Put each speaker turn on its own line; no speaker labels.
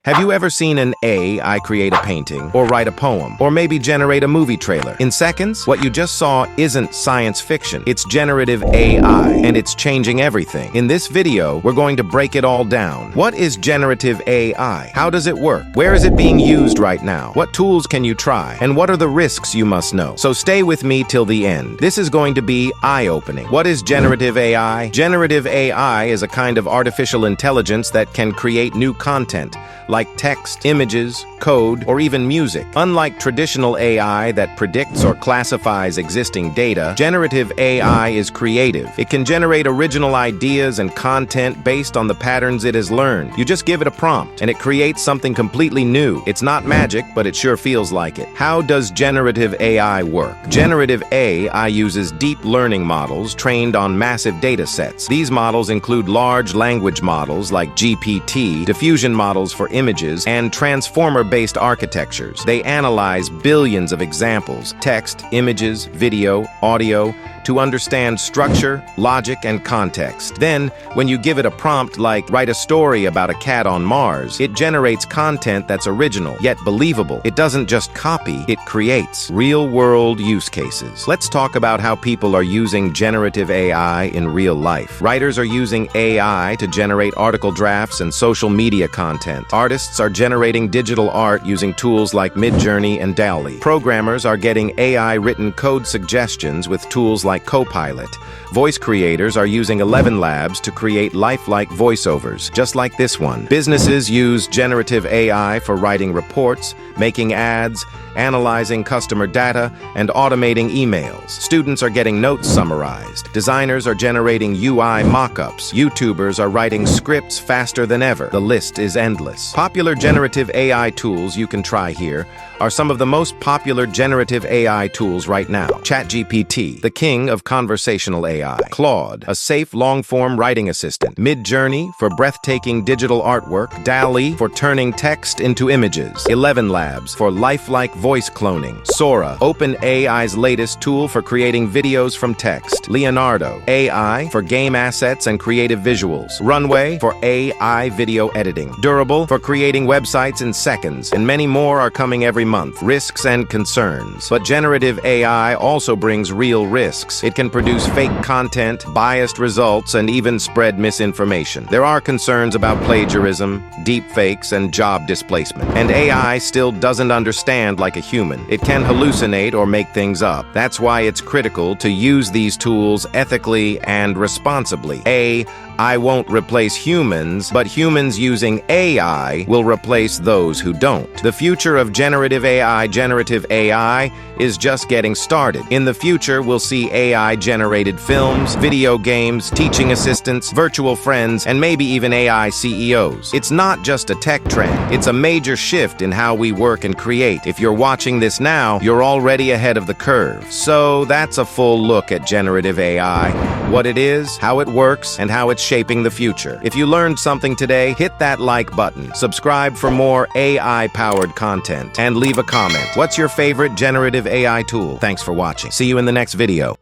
Have you ever seen an AI create a painting, or write a poem, or maybe generate a movie trailer? In seconds, what you just saw isn't science fiction. It's generative AI, and it's changing everything. In this video, we're going to break it all down. What is generative AI? How does it work? Where is it being used right now? What tools can you try? And what are the risks you must know? So stay with me till the end. This is going to be eye-opening. What is generative AI? Generative AI is a kind of artificial intelligence that can create new content, like text, images, code, or even music. Unlike traditional AI that predicts or classifies existing data, generative AI is creative. It can generate original ideas and content based on the patterns it has learned. You just give it a prompt, and it creates something completely new. It's not magic, but it sure feels like it. How does generative AI work? Generative AI uses deep learning models trained on massive data sets. These models include large language models like GPT, diffusion models for images, and transformer-based architectures. They analyze billions of examples, text, images, video, audio, to understand structure, logic, and context. Then, when you give it a prompt like, write a story about a cat on Mars, it generates content that's original, yet believable. It doesn't just copy, it creates real-world use cases. Let's talk about how people are using generative AI in real life. Writers are using AI to generate article drafts and social media content. Artists are generating digital art using tools like Midjourney and DALL. Programmers are getting AI-written code suggestions with tools like Copilot. Voice creators are using ElevenLabs to create lifelike voiceovers, just like this one. Businesses use generative AI for writing reports, making ads, analyzing customer data, and automating emails. Students are getting notes summarized. Designers are generating UI mock-ups. YouTubers are writing scripts faster than ever. The list is endless. Popular generative AI tools you can try here are some of the most popular generative AI tools right now. ChatGPT, the king of conversational AI. Claude, a safe long-form writing assistant. Midjourney, for breathtaking digital artwork. DALL for turning text into images. ElevenLabs, for lifelike voice cloning. Sora, OpenAI's latest tool for creating videos from text. Leonardo, AI, for game assets and creative visuals. Runway, for AI video editing. Durable, for creating websites in seconds. And many more are coming every month. Risks and concerns. But generative AI also brings real risks. It can produce fake content, biased results, and even spread misinformation. There are concerns about plagiarism, deepfakes, and job displacement. And AI still doesn't understand like a human. It can hallucinate or make things up. That's why it's critical to use these tools ethically and responsibly. AI won't replace humans, but humans using AI will replace those who don't. The future of generative AI is just getting started. In the future, we'll see AI-generated films, video games, teaching assistants, virtual friends, and maybe even AI CEOs. It's not just a tech trend. It's a major shift in how we work and create. If you're watching this now, you're already ahead of the curve. So that's a full look at generative AI, what it is, how it works, and how it's shaping the future. If you learned something today, hit that like button, subscribe for more AI-powered content, and leave a comment. What's your favorite generative AI tool? Thanks for watching. See you in the next video.